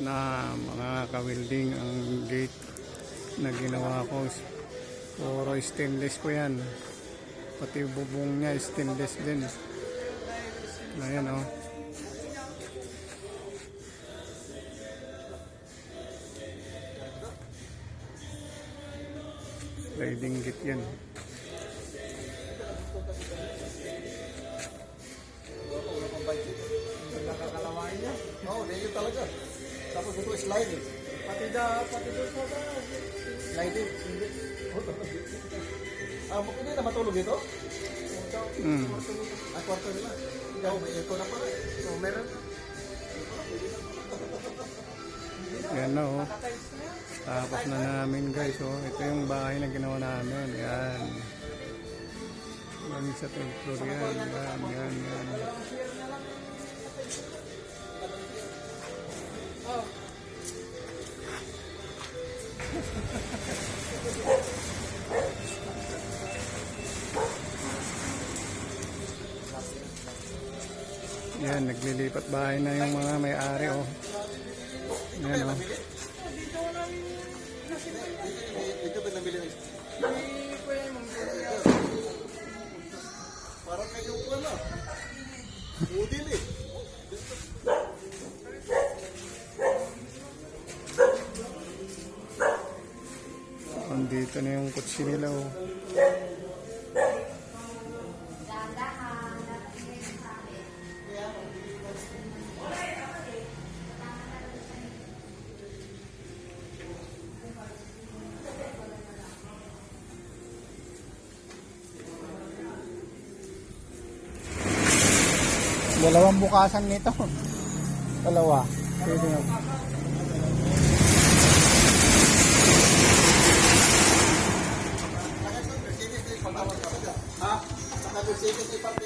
na mga ka-welding ang gate na ginawa ko. Puro stainless po yan. Pati bubong niya stainless din. Ayan o. Sliding gate yan. Nakakalawain niya. Oo, yun talaga. Tapos ito sliding. Pati doon sa sliding. Hindi na matulog ito? Ang kwarto nila. Ikaw, may aircon na pala. So, meron. Yan na o. Tapos na namin guys o. Ito yung bahay na ginawa namin. Yan. Yan sa 12th floor yan. Yan. Yan, naglilipat bahay na yung mga may-ari oh. Yan oh. Ito ba nabili na? Parang kayo po na. Udil eh. Andito na yung kutsi nila oh. Dalawang bukasan nito. Dalawa. Pwede na. Ha? Nag-Mercedes iparte